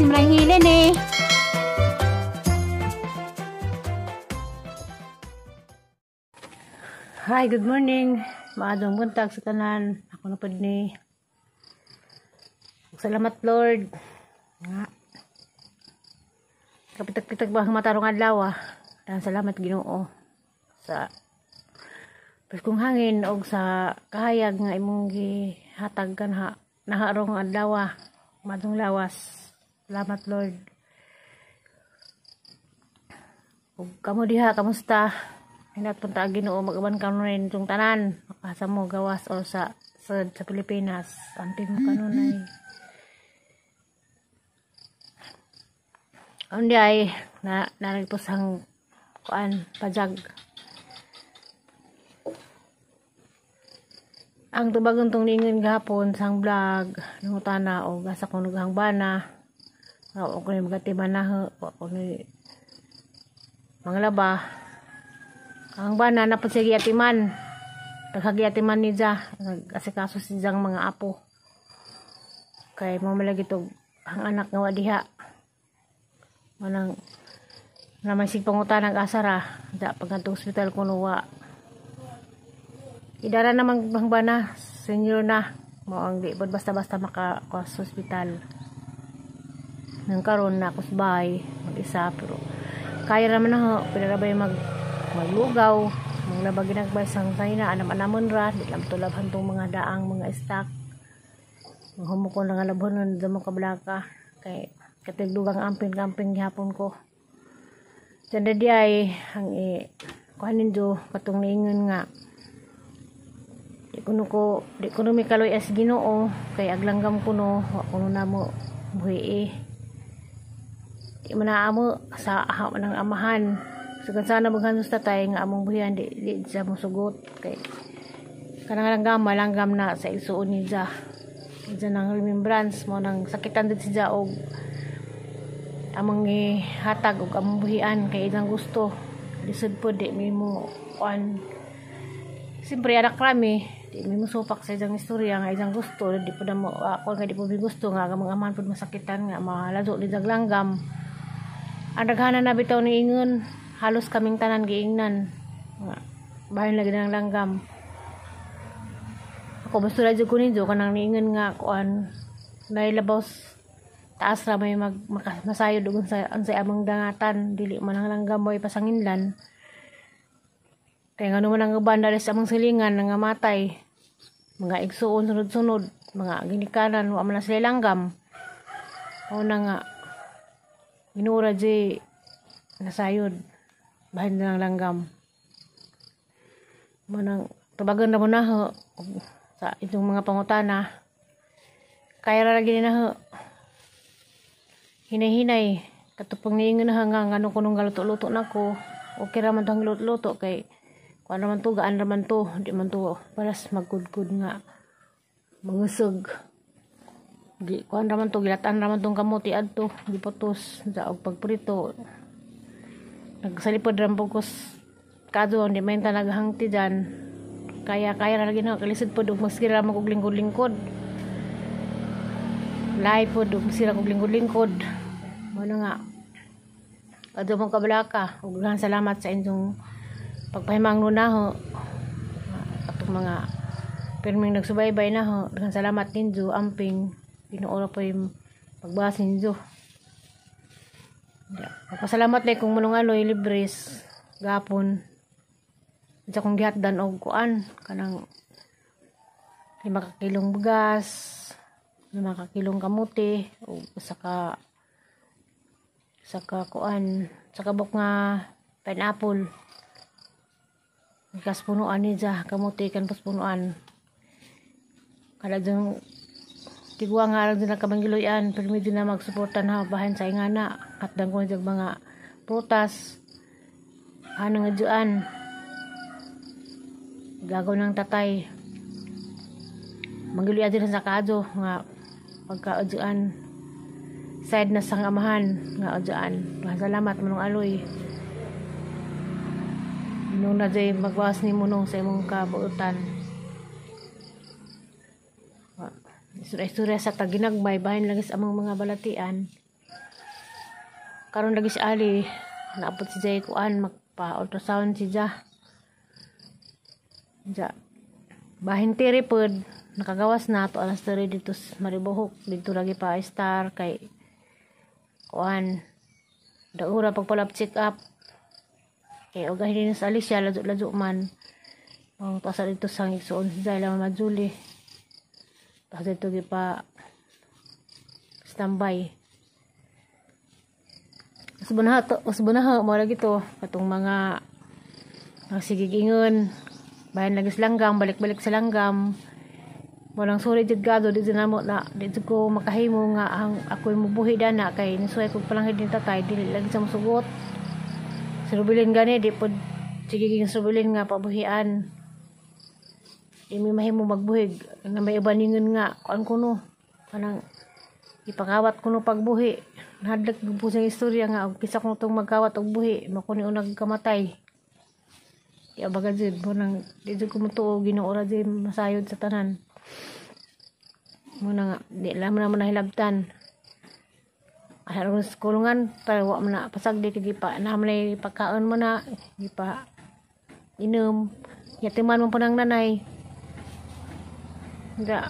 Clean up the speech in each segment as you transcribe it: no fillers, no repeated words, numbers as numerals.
si Manahilin eh. Hi, good morning. Maadong buntag sa tanan. Ako na pod ni. Salamat Lord. Nga. Kapitak-pitak ba ang matarong adlaw ah. Dan salamat Ginoo sa kung hangin og sa kahayag nga imong gihatag kanha naharong adlaw madong lawas. Salamat Lord. Ug kamo diha kamusta? Hinat punta Ginoo mag-uban kanon itong tanan makasa mo gawas o sa Pilipinas. Amping mo kanunay. Undi ay naragpos ang kuan pajag. Ang tubagon tong ningon gahapon sang vlog nangutana o gasa ko nughang bana. O ko ni magatiman na o ni manglaba. Ang bana na pud sige atiman. Taghagiyatiman ni ja asikaso si jang mga apo. Kay mo malagi tog ang anak nga wa diha. Manang naman sig pangutan ng asara da pagkanto hospital kuno wa idara naman bang bana senior na mo ang di basta-basta maka sa hospital nang karon na kusbay mag-isa pero kaya naman na pinarabay maglugaw maglaba ginagbay sang sayna anam-anamon ra di lang tulabhan tong mga daang mga stock humukon nga labhonon damo kablaka kay katigdugang amping-amping gihapon ko. Tanda di ay ang kuhanin do katong niingon nga di kuno mi kaloy as Ginoo kay aglanggam kuno wa kuno namo buhi di manaamo sa aha ng amahan sugan sana baghan sa tatay nga among buhian di sa mosugot kay kanang langgam na sa isuon ni ja nang remembrance mo nang sakitan din si ja og among hatag og among buhian kay ilang gusto lisod po di mi mo kuan siyempre anak rami di mi mo supak sa ilang istorya nga ilang gusto di po na mo ako nga di po mi gusto nga mga amahan po masakitan nga malazo di daglanggam ang daghanan na bitaw ni ingon halos kaming tanan giingnan nga bahin lagi ng langgam ako basta radyo ko ninyo kanang niingon nga kuan nailabaw taas ra may masayod dugon sa ansay among dangatan dili man ang langgam boy pasanginlan kay ngano man ang uban dali sa among silingan nga matay mga igsuon sunod-sunod mga ginikanan wa man sila langgam o na nga minura di nasayod bahin ng langgam manang tubagan na mo na sa itong mga pangutana kaya ra lagi na hinay-hinay katupang niingon na hanggang ano kunong galuto-luto na ko okay raman to ang luto-luto kay kuan raman to gaan raman to di man to paras magkudkud nga mangusog di kuan raman to gilatan raman tong kamuti adto giputos sa og pagprito nagsalipod ram pugkos kado di man ta naghangti diyan kaya ra lagi na kalisod pod og maskira mag og lingkod-lingkod lahi po doon sila kong lingkod-lingkod ano nga ado mong kabalaka ug salamat sa inyong pagpahimang na ho atong mga pirming nagsubaybay na ho daghang salamat ninyo amping Ginoo po yung pagbahas ninyo pasalamat na kung manungaloy libres gapon sa kong gihatdan og kuan kanang 5 kilong bugas 5 kilong kamuti o saka kuan saka buk nga pineapple ikas punuan ni ja kamuti kan punuan kada jeng tigwa nga lang din kamanggiloyan pero medyo na magsuportan ha bahan sa ingana at dang ko jag mga prutas ano nga juan gagaw ng tatay manggiloyan din sa kado nga pagka-adyan side na sang amahan nga adyan salamat manong aloy nung na jay magwas ni munong sa imong kabuutan isura sa taginagbay bahin lagi sa among mga balatian karon lagi si Ali naapot si Jay kuan magpa ultrasound si Ja bahin tiri pod nakagawas na to alas 3 dito sa Maribohok dito lagi pa star kay kuan daura pagpalap check up kay og hindi sa Alicia lazo man tasa dito sa igsoon si Jay lang Majuli tasa dito gi pa standby usbunaha mo lagi to katong mga sigigingon bayan lagi sa langgam balik-balik sa langgam walang suri jud gado di namo na di ko makahimo nga ang ako'y mubuhi dana kay nisuay ko palang hindi tatay dili lagi sa musugot surubilin gani di pod sigiging surubilin nga pabuhian di mi mahimo magbuhig nga may ibaningon nga kuan kuno kanang ipakawat kuno pagbuhi hadlak po sa istorya nga og kisa ko tong magkawat og buhi makuni unag kamatay ya baga jud mo nang di jud ko mutuo Ginoo ra jud masayod sa tanan mo na nga di lang man nahilabtan aron sa kulungan pero wa man na pasagdi kay pa na man pagkaon mo na di pa inom yatiman mo pa ng nanay nga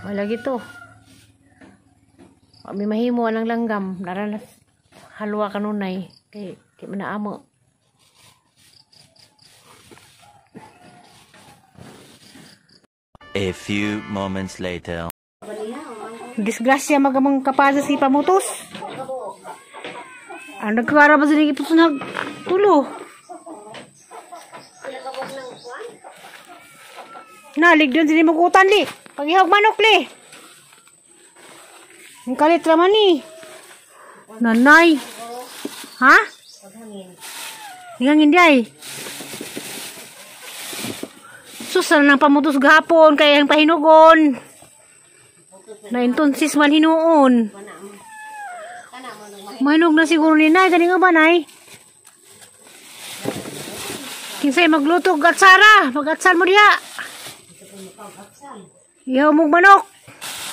wala gito may mahimo ang langgam naranas halwa kanunay kay manaamo a few moments later disgrasya magamang kapaza si pamutos nagkara ba sila ipusunag tulo nalig doon sila magutan li paghihog manok li. Ang kalit raman ni. Nanay. Ha? Hingangin di ay. Susal nang pamutos gahapon kaya ang pahinugon. Naintonsis man hinuon. Mahinog na siguro ni Nay. Gani nga ba, Nay? Kinsay magluto gatsara. Magatsal mo diha. Ihaw mong manok.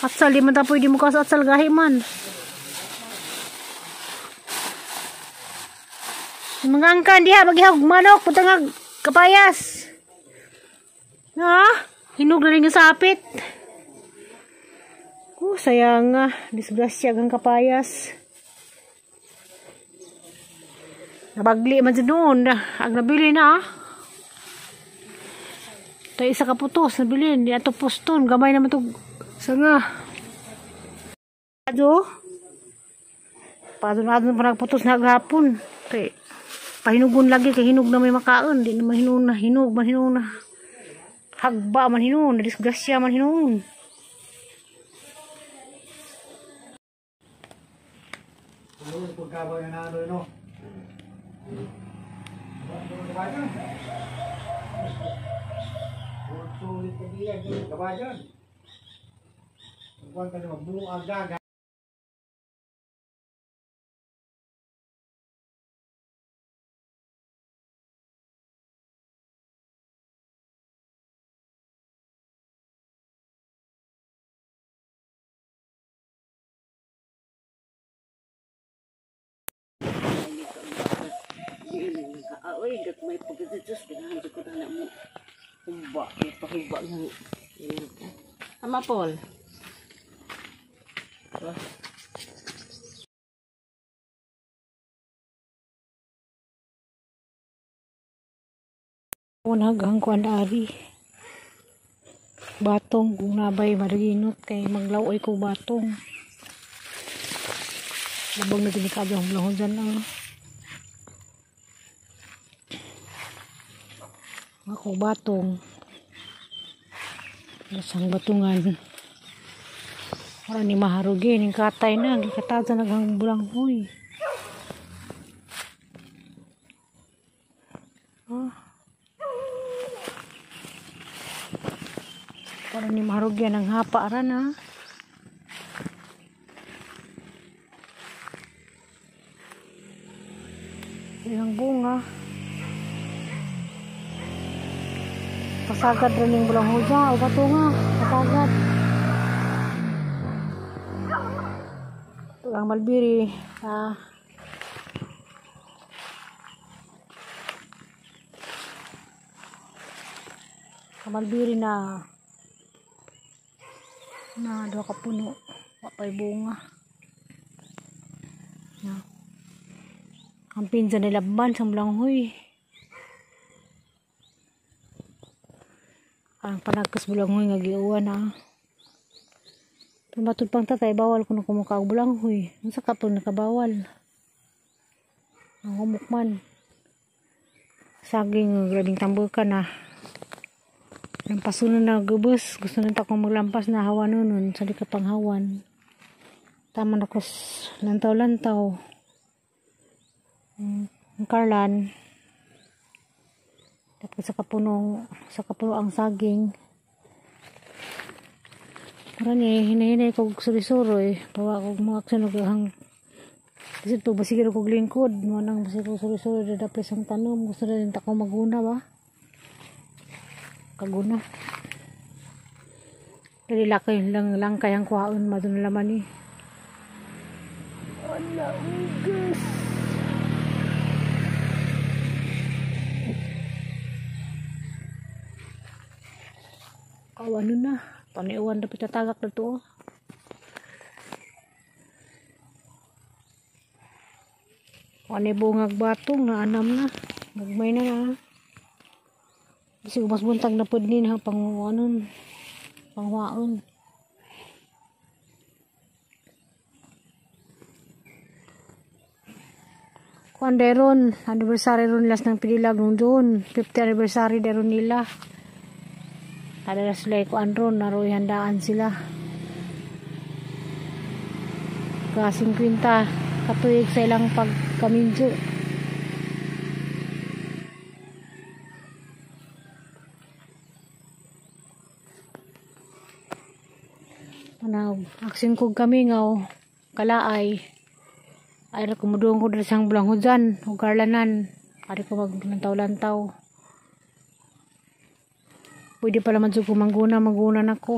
Atsal, di man tapoy di mo kas atsal gahi man. Mga angkan diha, magihawag manok, putangag kapayas. Ha? Hinog na rin yung sapit. Sayang nga. Disgrasya ang kapayas. Nabagli man sa doon. Ang nabili na tayo isa kaputos, nabilin. Di ato poston. Gamay naman ito. Sanga. Padon-adon pa nagputos na agapon. Kaya pahinugon lagi. Kaya hinog na may makaon. Di naman hinog na. Hinog man hinog na. Hagba man hinog. Disgrasya man hinog. Pagkabaw yung nanoy, no? Sulit ka diyan, kabayan. Huwag ka na magbuong agaga. Oy, dak may pagkatsos kinahan ko na mo. Humba, ipahumba ng Ama Paul. Unagang kuan ari. Batong kung nabay madaginot kay maglaw ko batong. Labang na dinikado ang lahon dyan lang. Ako batong lasang batungan para ni maharugin yung katay na gikataza naghang bulang huy para ni maharugin ang hapa ran ha ilang bunga pasagad rin yung bulang huja o bato nga pasagad ang malbiri. Malbiri na dua ka puno, wapay bunga. Ang pinsa nila ban sa bulanghoy. Ang panagkas bulanghoy nga giuwan na. Tumatod pang tatay, bawal ko na kumuka og bulanghoy. Unsa ka pag nakabawal? Ang humukman. Saging grabing tambukan na. Ang pasunan na gubos, gusto nang takong maglampas na hawan nun sa di ka panghawan. Tama na ko lantaw-lantaw. Ang karlan. Tapos sa kapuno ang saging. Parang hinahinay ko suri-suri. Bawa ko mga aksunog hang. Kasi ito basigil ko lingkod. Manang basigil ko suri-suri. Dadapis ang tanom. Gusto na rin takong maguna ba? Kaguna. Dali lakay lang kayang kuhaon madun laman eh. Wala ugas. Ano na. Paniwan dapat tatagak na to. Ano bungag batong na anam na. Nagmay na. Kasi mas buntag na po din ha, pangwaon. Kuan deron, anniversary ron last ng pinilag nung doon. 50th anniversary deron nila. Ada sila kuan ron, naroy handaan sila. Ka 50 katuyig sa ilang pagkaminjo. Aksin kog kami ngaw kalaay ay ra kumudong ko diri sang bulang hujan ug karlanan ari ko maglantaw-lantaw. Pwede pala man jud ko mangguna nako.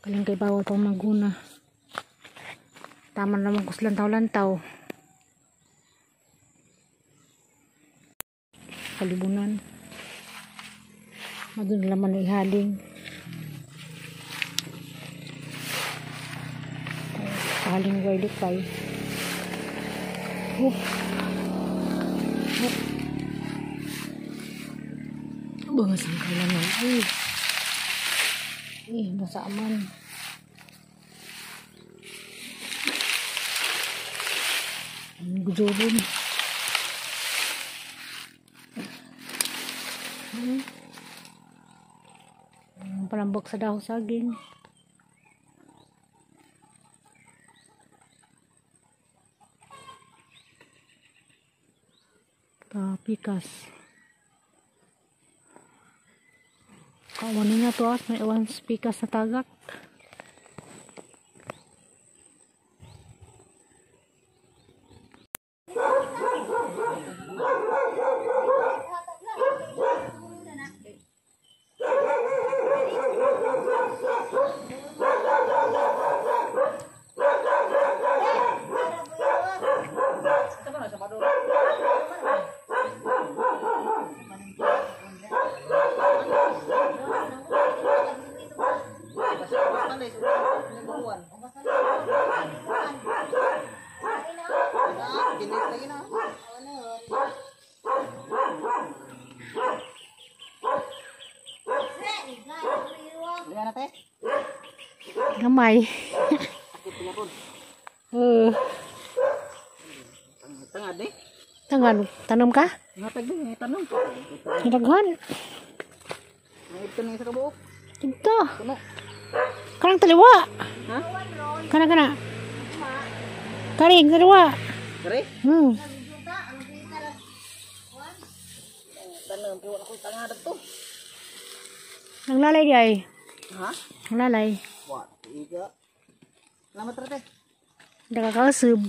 Kaling kay bawal pang mangguna. Tama naman ko lantaw-lantaw. Kalibunan. Madun laman ihaling. Haling wali kay. Bangas ang kailangan. Basa man. Gujurun. Palambok sa dahon saging. Pikas. Kawanin na to may iwan pikas na tagak. Gamay. Tangad eh. Tangad. Tanom ka? Natag din, tanom. Nadaghan. Ito na sa kabuok. Ito. Puno. Kanang taliwa. Ha? Kana. Karing taliwa. Kare? Tanam po ako tangad to. Ang lalay di ay. Ha? Ang lalay. What? Iga. Salamat rate. Nakakasub.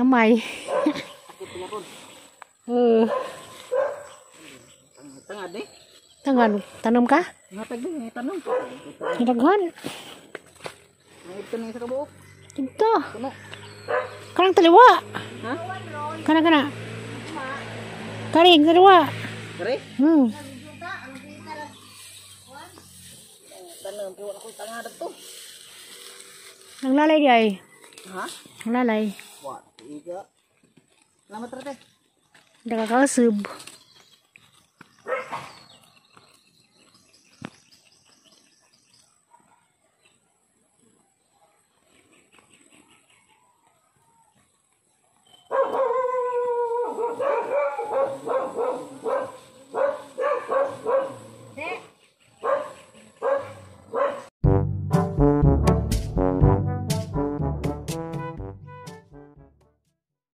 Gamay. Sakit pula pun. Tengah deh. Tangan, tanam ka? Ngatag deh, tanong. Daghan. Ito na isa ka buok. Ito. Kuno. Kanang taliwa. Ha? Kana. Karing taliwa. Kare? Tanong po ako tanga dito. Nang lalay di ay. Ha? Nang lalay. What? Iga. Salamat rate. Nakakasub.